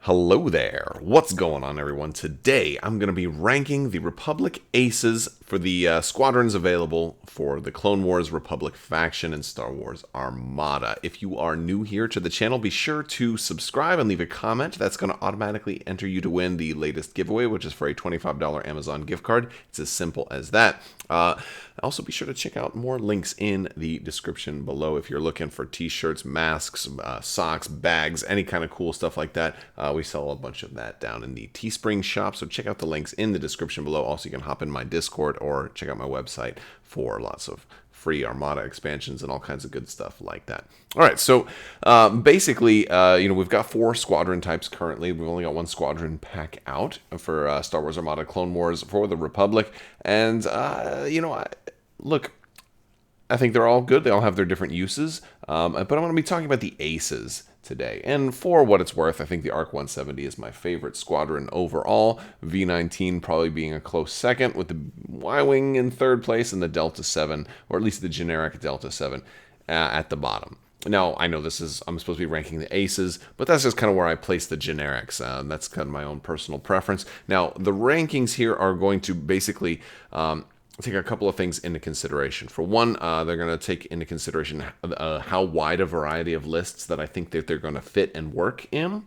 Hello there. What's going on, everyone? Today, I'm going to be ranking the Republic Aces for the squadrons available for the Clone Wars Republic faction in Star Wars Armada. If you are new here to the channel, be sure to subscribe and leave a comment. That's going to automatically enter you to win the latest giveaway, which is for a $25 Amazon gift card. It's as simple as that. Also, be sure to check out more links in the description below if you're looking for t-shirts, masks, socks, bags, any kind of cool stuff like that. We sell a bunch of that down in the Teespring shop, so check out the links in the description below. Also, you can hop in my Discord or check out my website for lots of free Armada expansions and all kinds of good stuff like that. All right, so basically, we've got 4 squadron types currently. We've only got 1 squadron pack out for Star Wars Armada Clone Wars for the Republic. And, look, I think they're all good. They all have their different uses. But I'm going to be talking about the aces today. And for what it's worth, I think the ARC 170 is my favorite squadron overall. V19 probably being a close second, with the Y-Wing in third place and the Delta 7, or at least the generic Delta 7, at the bottom. Now, I know I'm supposed to be ranking the aces, but that's just kind of where I place the generics. That's kind of my own personal preference. Now, the rankings here are going to basically take a couple of things into consideration. For one, they're going to take into consideration how wide a variety of lists that I think that they're going to fit and work in.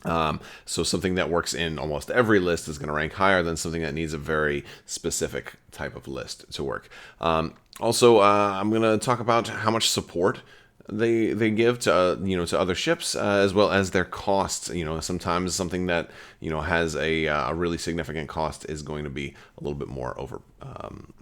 So something that works in almost every list is going to rank higher than something that needs a very specific type of list to work. Also, I'm going to talk about how much support they give to to other ships, as well as their costs. Sometimes something that has a really significant cost is going to be a little bit more over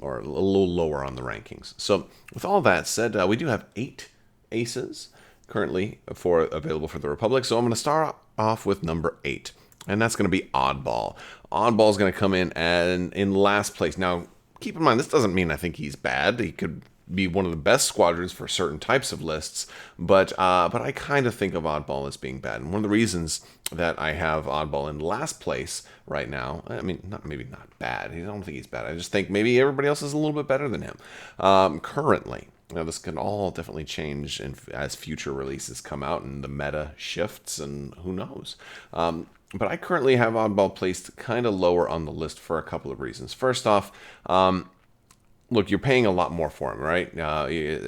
or a little lower on the rankings. So with all that said, we do have 8 aces currently available for the Republic. So I'm going to start off with number 8, and that's going to be Oddball. Oddball is going to come in last place. Now, keep in mind, this doesn't mean I think he's bad. He could be one of the best squadrons for certain types of lists, but I kind of think of Oddball as being bad. And one of the reasons that I have Oddball in last place right now, I mean, maybe not bad. I don't think he's bad. I just think maybe everybody else is a little bit better than him currently. Now, this can all definitely change as future releases come out and the meta shifts, and who knows. But I currently have Oddball placed kind of lower on the list for a couple of reasons. First off, look, you're paying a lot more for him, right?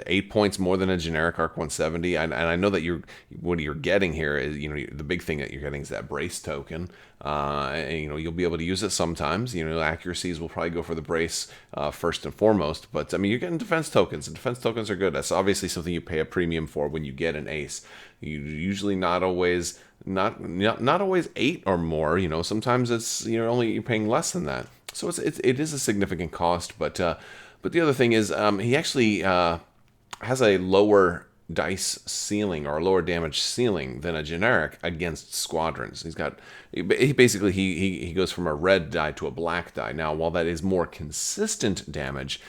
8 points more than a generic ARC 170, and I know that what you're getting here is, the big thing that you're getting is that brace token. And, you'll be able to use it sometimes. Accuracies will probably go for the brace first and foremost, but I mean, you're getting defense tokens, and defense tokens are good. That's obviously something you pay a premium for when you get an ace. You usually not always 8 or more. Sometimes it's you're paying less than that. So it is a significant cost, but the other thing is he actually has a lower dice ceiling or a lower damage ceiling than a generic against squadrons. He goes from a red die to a black die. Now, while that is more consistent damage,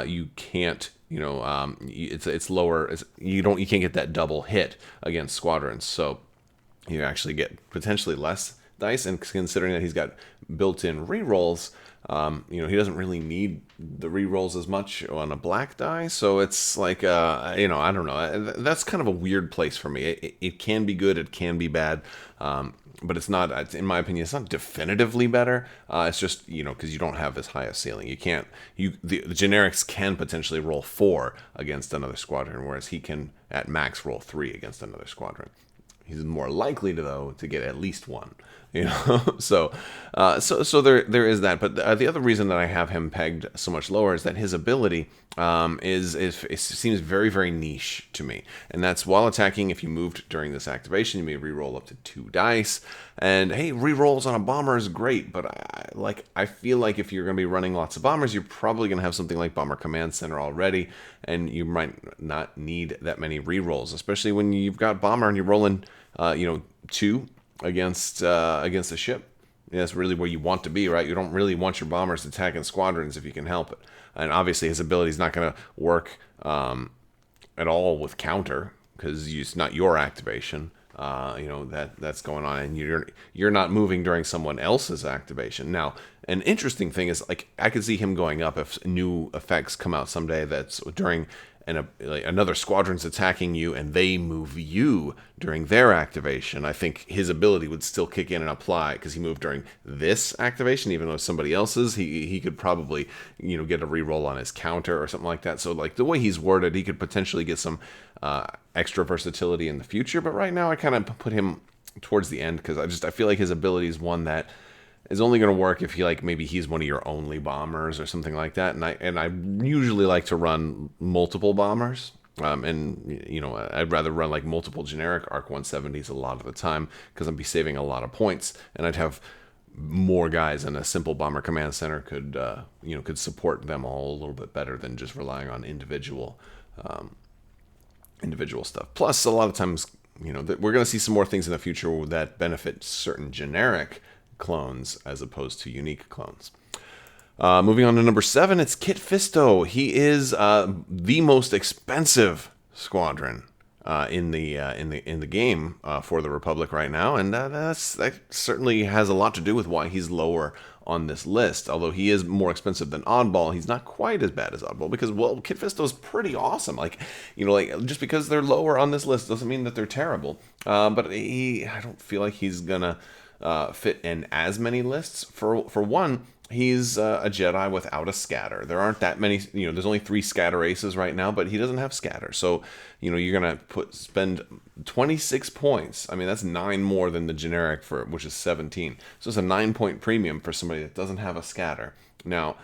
you can't it's lower. You can't get that double hit against squadrons. So you actually get potentially less dice, and considering that he's got built-in rerolls, he doesn't really need the rerolls as much on a black die. So it's like, I don't know. That's kind of a weird place for me. It can be good, it can be bad, but it's not, in my opinion, it's not definitively better. It's just, because you don't have as high a ceiling. The generics can potentially roll 4 against another squadron, whereas he can at max roll 3 against another squadron. He's more likely to get at least 1, So there is that. But the other reason that I have him pegged so much lower is that his ability it seems very, very niche to me. And that's while attacking. If you moved during this activation, you may reroll up to 2 dice. And hey, rerolls on a bomber is great, but I feel like if you're going to be running lots of bombers, you're probably going to have something like Bomber Command Center already, and you might not need that many rerolls, especially when you've got bomber and you're rolling 2 against a ship. That's really where you want to be, right? You don't really want your bombers attacking squadrons if you can help it. And obviously his ability is not going to work at all with counter, because it's not your activation. That's going on, and you're not moving during someone else's activation. Now, an interesting thing is, I could see him going up if new effects come out someday that's during like another squadron's attacking you and they move you during their activation, I think his ability would still kick in and apply because he moved during this activation, even though somebody else's, he could probably, get a reroll on his counter or something like that. So like the way he's worded, he could potentially get some extra versatility in the future. But right now I kind of put him towards the end because I feel like his ability is one that is only going to work if maybe he's one of your only bombers or something like that. And I usually like to run multiple bombers. I'd rather run like multiple generic ARC 170s a lot of the time because I'd be saving a lot of points, and I'd have more guys, and a simple bomber command center could support them all a little bit better than just relying on individual stuff. Plus, a lot of times, we're going to see some more things in the future that benefit certain generic clones as opposed to unique clones. Moving on to number 7, it's Kit Fisto. He is the most expensive squadron in the game for the Republic right now, and that certainly has a lot to do with why he's lower on this list. Although he is more expensive than Oddball, he's not quite as bad as Oddball because, well, Kit Fisto is pretty awesome. Just because they're lower on this list doesn't mean that they're terrible. But I don't feel like he's gonna fit in as many lists. For one, he's a Jedi without a scatter. There aren't that many, there's only 3 scatter aces right now, but he doesn't have scatter. So, you're going to spend 26 points. I mean, that's 9 more than the generic which is 17. So it's a 9-point premium for somebody that doesn't have a scatter. Now,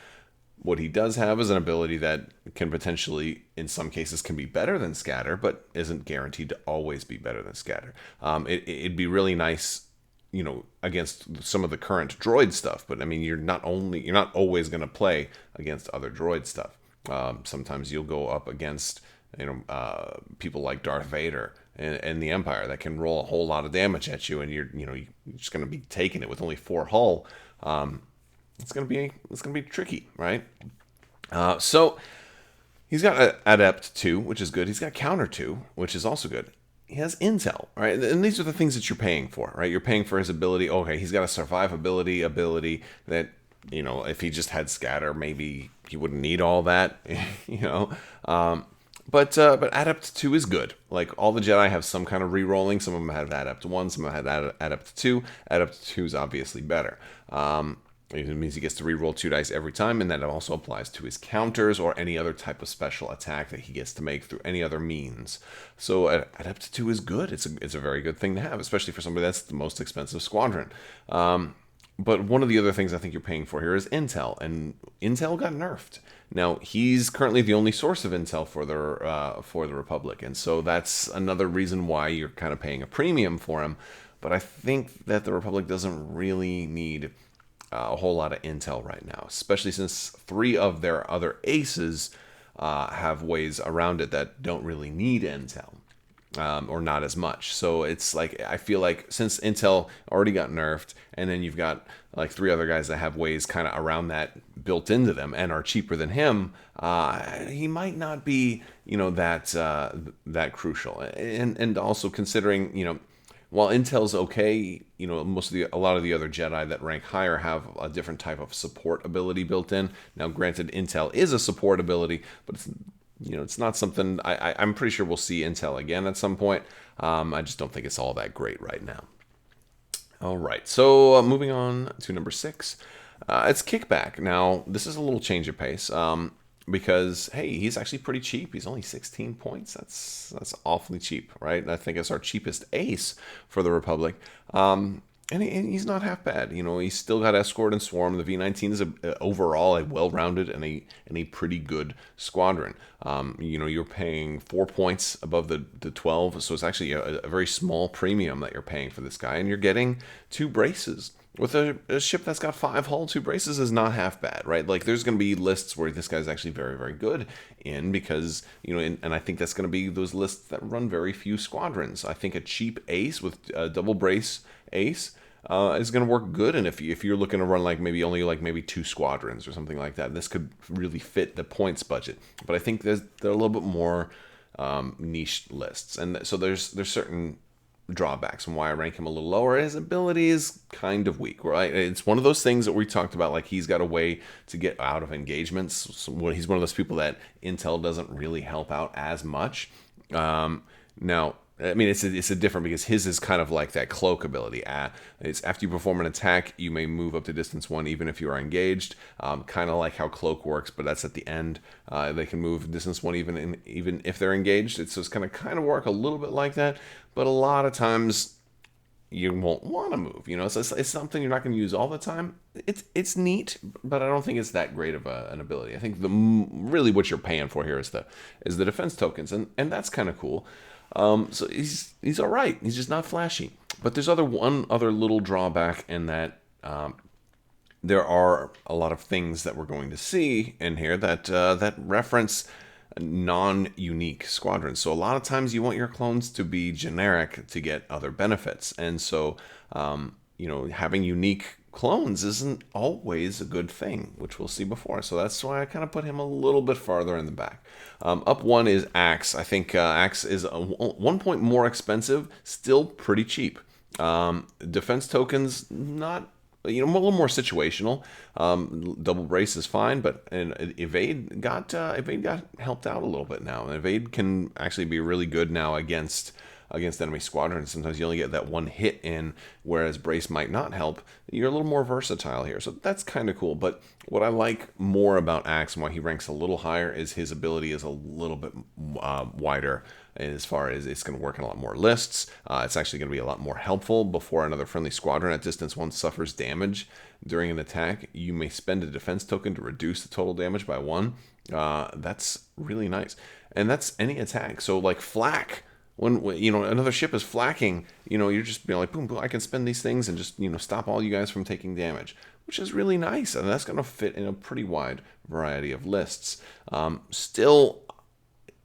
what he does have is an ability that can potentially, in some cases, can be better than scatter, but isn't guaranteed to always be better than scatter. It'd be really nice, against some of the current droid stuff. But I mean, you're not always going to play against other droid stuff. Sometimes you'll go up against, people like Darth Vader and the Empire that can roll a whole lot of damage at you, and you're just going to be taking it with only 4 hull. It's going to be tricky, right? So he's got Adept 2, which is good. He's got Counter 2, which is also good. He has intel, right? And these are the things that you're paying for, right? You're paying for his ability. Okay, he's got a survivability ability that, if he just had scatter, maybe he wouldn't need all that, But Adept 2 is good. Like, all the Jedi have some kind of re-rolling. Some of them have Adept 1, some of them have Adept 2. Adept 2 is obviously better. It means he gets to re-roll 2 dice every time, and that also applies to his counters or any other type of special attack that he gets to make through any other means. So Adept 2 is good. It's a very good thing to have, especially for somebody that's the most expensive squadron. But one of the other things I think you're paying for here is intel, and intel got nerfed. Now, he's currently the only source of intel for the Republic, and so that's another reason why you're kind of paying a premium for him. But I think that the Republic doesn't really need a whole lot of intel right now, especially since 3 of their other aces have ways around it that don't really need intel, or not as much. So it's like, I feel like since intel already got nerfed, and then you've got like 3 other guys that have ways kind of around that built into them and are cheaper than him, he might not be, that crucial. And also considering, while intel's okay, a lot of the other Jedi that rank higher have a different type of support ability built in. Now, granted, intel is a support ability, but it's not something I'm pretty sure we'll see intel again at some point. I just don't think it's all that great right now. All right, so moving on to number 6, it's Kickback. Now, this is a little change of pace. Because, hey, he's actually pretty cheap. He's only 16 points. That's awfully cheap, right? And I think it's our cheapest ace for the Republic. And he's not half bad. He's still got Escort and Swarm. The V-19 is overall a well-rounded and a pretty good squadron. You're paying 4 points above the 12, so it's actually a very small premium that you're paying for this guy, and you're getting 2 braces. With a ship that's got 5 hull, 2 braces is not half bad, right? Like, there's going to be lists where this guy's actually very, very good in because, and I think that's going to be those lists that run very few squadrons. I think a cheap ace with a double brace ace is going to work good. And if you're looking to run maybe 2 squadrons or something like that, this could really fit the points budget. But I think they're a little bit more niche lists. And so there's certain drawbacks and why I rank him a little lower. His ability is kind of weak, right? It's one of those things that we talked about, like he's got a way to get out of engagements. So he's one of those people that intel doesn't really help out as much. Now, I mean, it's a different, because his is kind of like that cloak ability. It's after you perform an attack, you may move up to distance 1 even if you are engaged. Kind of like how cloak works, but that's at the end. They can move distance 1 even if they're engaged. It's just kind of work a little bit like that, but a lot of times you won't want to move. You know, so it's something you're not going to use all the time. It's neat, but I don't think it's that great of an ability. I think really what you're paying for here is the defense tokens, and that's kind of cool. So he's all right. He's just not flashy. But there's one other little drawback in that there are a lot of things that we're going to see in here that reference non-unique squadrons. So a lot of times you want your clones to be generic to get other benefits, and so having unique clones isn't always a good thing, which we'll see before. So that's why I kind of put him a little bit farther in the back. Up 1 is Axe. I think Axe is 1 point more expensive, still pretty cheap. Defense tokens, not, a little more situational. Double brace is fine, but evade got helped out a little bit now. Evade can actually be really good now against enemy squadrons. Sometimes you only get that 1 hit in, whereas brace might not help. You're a little more versatile here, so that's kind of cool. But what I like more about Axe and why he ranks a little higher is his ability is a little bit wider, as far as it's going to work in a lot more lists. It's actually going to be a lot more helpful. Before another friendly squadron at distance 1 suffers damage during an attack, you may spend a defense token to reduce the total damage by 1. That's really nice, and that's any attack. So like flak. When another ship is flacking, you're just like, boom, boom, I can spend these things and just stop all you guys from taking damage, which is really nice, and that's going to fit in a pretty wide variety of lists. Still,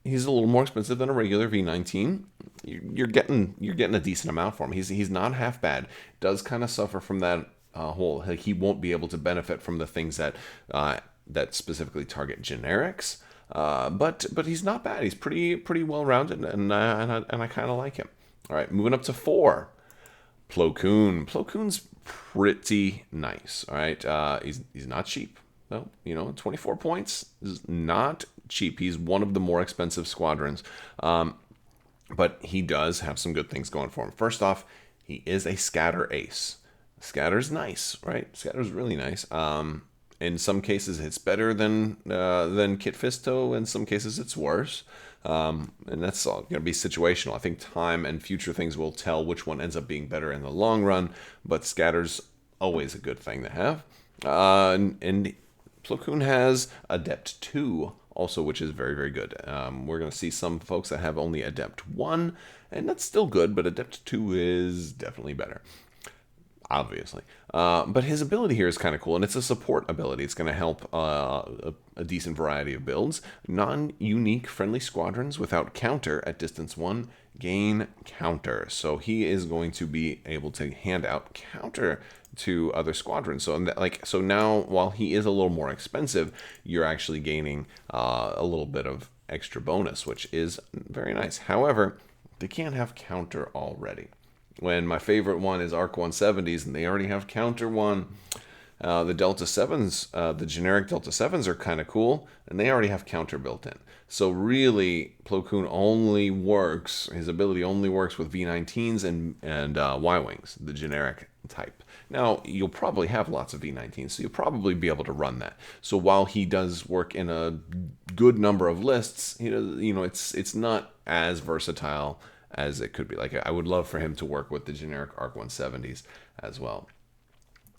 he's a little more expensive than a regular V19. You're getting a decent amount for him. He's not half bad. Does kind of suffer from that whole, like, he won't be able to benefit from the things that specifically target generics. But he's not bad. He's pretty well rounded, and I kind of like him. All right, moving up to 4, Plocoon. Plocoon's pretty nice. All right, he's not cheap though. 24 points is not cheap. He's one of the more expensive squadrons, but he does have some good things going for him. First off, he is a scatter ace. Scatter's nice, right? Scatter's really nice. In some cases, it's better than Kit Fisto. In some cases, it's worse. And that's all going to be situational. I think time and future things will tell which one ends up being better in the long run. But Scatter's always a good thing to have. And Plocoon has Adept 2 also, which is very, very good. We're going to see some folks that have only Adept 1. And that's still good, but Adept 2 is definitely better. Obviously. But his ability here is kind of cool, and it's a support ability. It's going to help a decent variety of builds. Non-unique friendly squadrons without counter at distance 1 gain counter. So he is going to be able to hand out counter to other squadrons. So now, while he is a little more expensive, you're actually gaining a little bit of extra bonus, which is very nice. However, they can't have counter already. When my favorite one is ARC 170s, and they already have counter 1. The Delta 7s, the generic Delta 7s are kind of cool, and they already have counter built in. So really, Plocoon only works, his ability only works with V19s and Y-Wings, the generic type. Now, you'll probably have lots of V19s, so you'll probably be able to run that. So while he does work in a good number of lists, it's not as versatile as it could be. Like, I would love for him to work with the generic ARC 170s as well,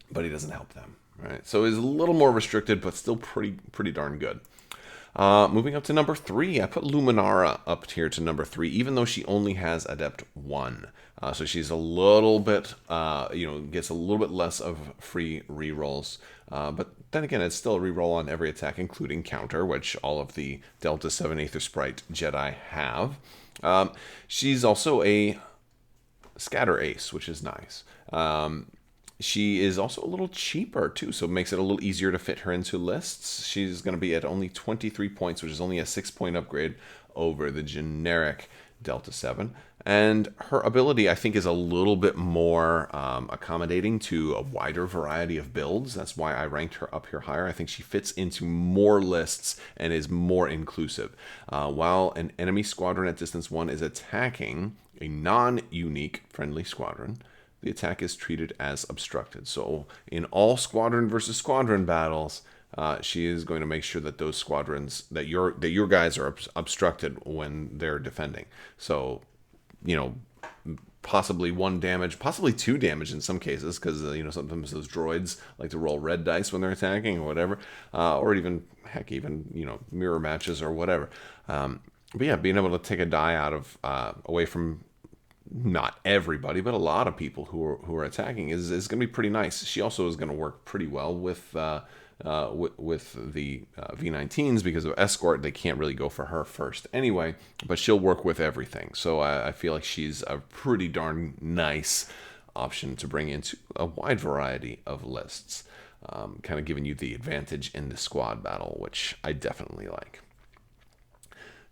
but he doesn't help them, right? So he's a little more restricted, but still pretty darn good. Moving up to number 3, I put Luminara up here to number 3, even though she only has Adept 1. So she's a little bit, gets a little bit less of free rerolls. But then again, it's still a reroll on every attack, including counter, which all of the Delta 7 Aether Sprite Jedi have. She's also a scatter ace, which is nice. She is also a little cheaper too, so it makes it a little easier to fit her into lists. She's going to be at only 23 points, which is only a 6-point upgrade over the generic Delta 7. And her ability, I think, is a little bit more accommodating to a wider variety of builds. That's why I ranked her up here higher. I think she fits into more lists and is more inclusive. While an enemy squadron at distance 1 is attacking a non-unique friendly squadron, the attack is treated as obstructed. So in all squadron versus squadron battles, she is going to make sure that those squadrons, that your guys are obstructed when they're defending. So, possibly 1 damage, possibly 2 damage in some cases, because sometimes those droids like to roll red dice when they're attacking or whatever, or even mirror matches or whatever. But yeah, being able to take a die out of away from not everybody, but a lot of people who are attacking is going to be pretty nice. She also is going to work pretty well with the V19s because of escort. They can't really go for her first anyway, but she'll work with everything. So I feel like she's a pretty darn nice option to bring into a wide variety of lists, kind of giving you the advantage in the squad battle, which I definitely like.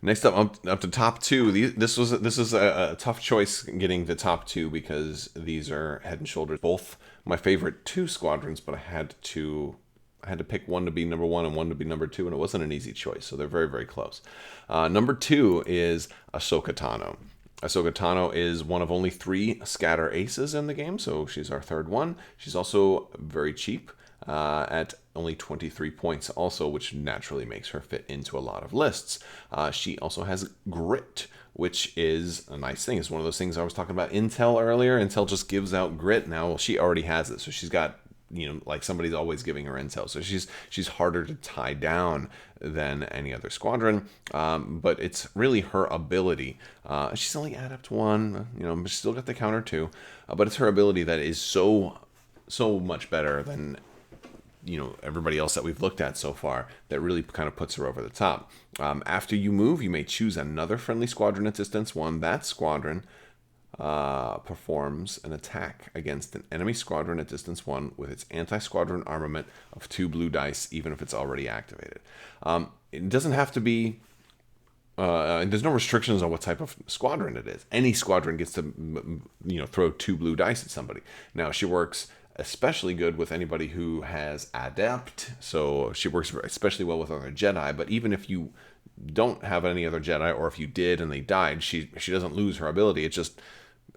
Next up to top 2. This was a tough choice getting the top 2 because these are head and shoulders both my favorite 2 squadrons, but I had to pick one to be number 1 and one to be number 2, and it wasn't an easy choice. So they're very, very close. Number 2 is Ahsoka Tano. Ahsoka Tano is one of only 3 scatter aces in the game, so she's our 3rd one. She's also very cheap at only 23 points also, which naturally makes her fit into a lot of lists. She also has grit, which is a nice thing. It's one of those things I was talking about Intel earlier. Intel just gives out grit now. Well, she already has it, so she's got, like somebody's always giving her intel. So she's harder to tie down than any other squadron. But it's really her ability. She's only adept 1, but she's still got the counter 2. But it's her ability that is so much better than everybody else that we've looked at so far, that really kind of puts her over the top. After you move, you may choose another friendly squadron at distance 1. That squadron performs an attack against an enemy squadron at distance 1 with its anti-squadron armament of 2 blue dice, even if it's already activated. It doesn't have to be there's no restrictions on what type of squadron it is. Any squadron gets to throw 2 blue dice at somebody. Now, she works especially good with anybody who has adept, so she works especially well with other Jedi. But even if you don't have any other Jedi, or if you did and they died, she doesn't lose her ability. It just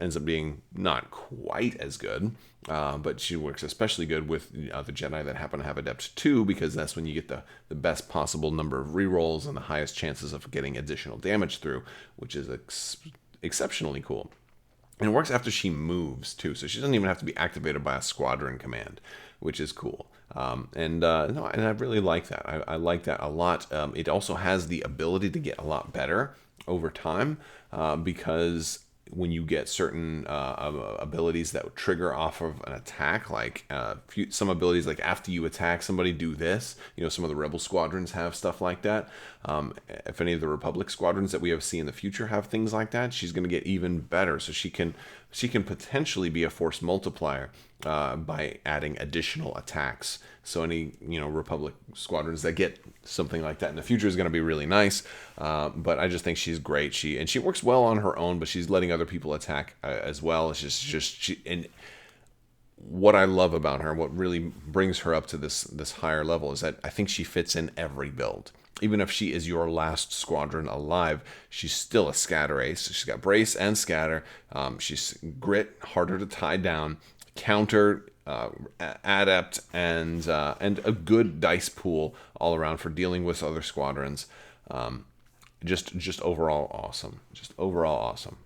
ends up being not quite as good, but she works especially good with other Jedi that happen to have adept 2, because that's when you get the best possible number of rerolls and the highest chances of getting additional damage through, which is exceptionally cool. And it works after she moves, too, so she doesn't even have to be activated by a squadron command, which is cool. And I really like that. I like that a lot. It also has the ability to get a lot better over time, because when you get certain abilities that trigger off of an attack, like some abilities like after you attack somebody, do this. Some of the Rebel squadrons have stuff like that. If any of the Republic squadrons that we have seen in the future have things like that, she's going to get even better. So she can potentially be a force multiplier by adding additional attacks. So any Republic squadrons that get something like that in the future is going to be really nice. But I just think she's great. She works well on her own, but she's letting other people attack as well. It's just and what I love about her, what really brings her up to this higher level, is that I think she fits in every build. Even if she is your last squadron alive, she's still a scatter ace. She's got brace and scatter. She's grit, harder to tie down, counter, adept, and a good dice pool all around for dealing with other squadrons. Just overall awesome. Just overall awesome.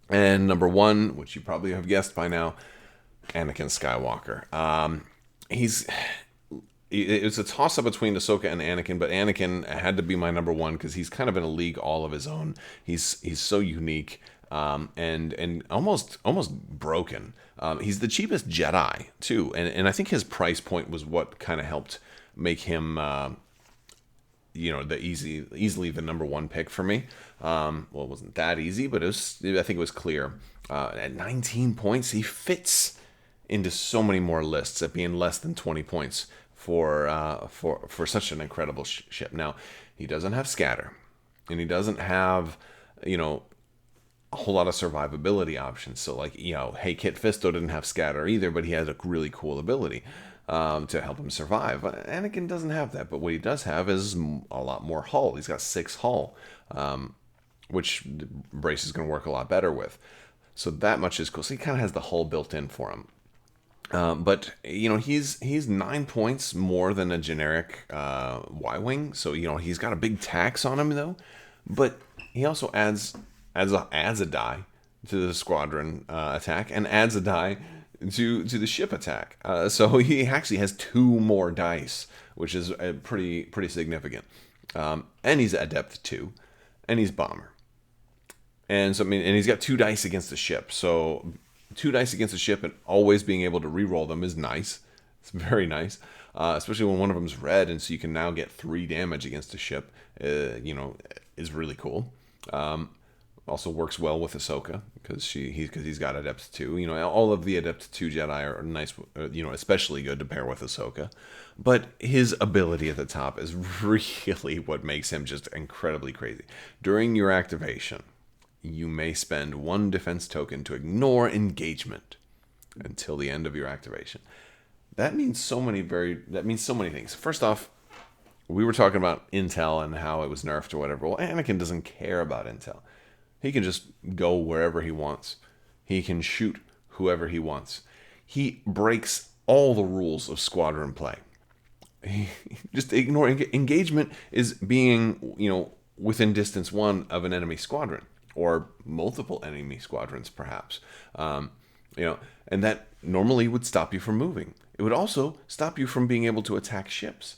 And number 1, which you probably have guessed by now, Anakin Skywalker. It's a toss-up between Ahsoka and Anakin, but Anakin had to be my number 1 because he's kind of in a league all of his own. He's so unique, and almost broken. He's the cheapest Jedi too, and I think his price point was what kind of helped make him easily the number 1 pick for me. Well, it wasn't that easy, but I think it was clear. At 19 points, he fits into so many more lists at being less than 20 points for such an incredible ship. Now, he doesn't have scatter, and he doesn't have a whole lot of survivability options. So like, hey, Kit Fisto didn't have scatter either, but he has a really cool ability to help him survive. Anakin doesn't have that, but what he does have is a lot more hull. He's got 6 hull, which Brace is going to work a lot better with. So that much is cool. So he kind of has the hull built in for him. But he's 9 points more than a generic Y-wing. So he's got a big tax on him though. But he also adds a die to the squadron attack and adds a die to the ship attack. So he actually has 2 more dice, which is pretty significant. And he's adept 2, and he's bomber. And so and he's got 2 dice against the ship. So 2 dice against the ship and always being able to re-roll them is nice. It's very nice, especially when one of them's red, and so you can now get 3 damage against a ship. Is really cool. Also works well with Ahsoka because he's got Adept 2. All of the Adept 2 Jedi are nice. Especially good to pair with Ahsoka. But his ability at the top is really what makes him just incredibly crazy. During your activation, you may spend 1 defense token to ignore engagement until the end of your activation. That means so many things. First off, we were talking about intel and how it was nerfed or whatever. Well, Anakin doesn't care about intel. He can just go wherever he wants. He can shoot whoever he wants. He breaks all the rules of squadron play. Just ignore engagement is being, within distance 1 of an enemy squadron or multiple enemy squadrons, perhaps. And that normally would stop you from moving. It would also stop you from being able to attack ships.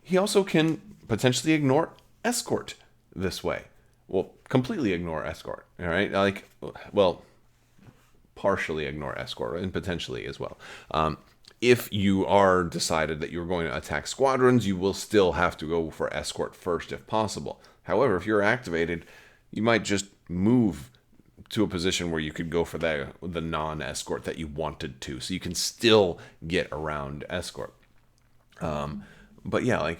He also can potentially ignore escort this way. Well, completely ignore escort, all right? Partially ignore escort, and potentially as well. If you are decided that you're going to attack squadrons, you will still have to go for escort first if possible. However, if you're activated, you might just move to a position where you could go for the non-escort that you wanted to, so you can still get around escort. But yeah,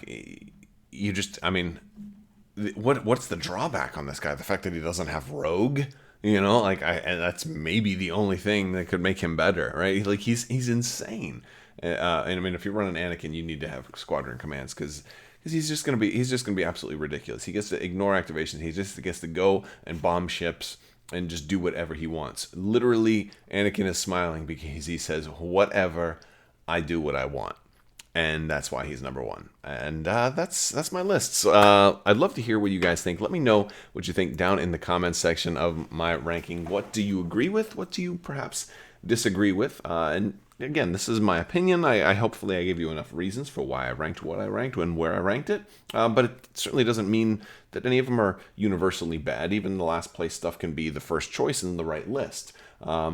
what's the drawback on this guy? The fact that he doesn't have rogue, and that's maybe the only thing that could make him better, right? Like he's insane. And if you're running Anakin, you need to have squadron commands because he's just gonna be absolutely ridiculous. He gets to ignore activation. He just gets to go and bomb ships and just do whatever he wants. Literally, Anakin is smiling because he says, "Whatever, I do what I want." And that's why he's number 1. And that's my list. So, I'd love to hear what you guys think. Let me know what you think down in the comments section of my ranking. What do you agree with? What do you perhaps disagree with? And again, this is my opinion. Hopefully I gave you enough reasons for why I ranked what I ranked and where I ranked it. But it certainly doesn't mean that any of them are universally bad. Even the last place stuff can be the first choice in the right list.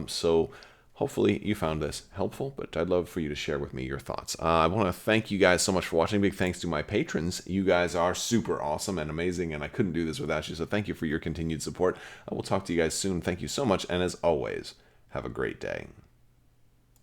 So hopefully you found this helpful, but I'd love for you to share with me your thoughts. I want to thank you guys so much for watching. Big thanks to my patrons. You guys are super awesome and amazing, and I couldn't do this without you, so thank you for your continued support. I will talk to you guys soon. Thank you so much, and as always, have a great day.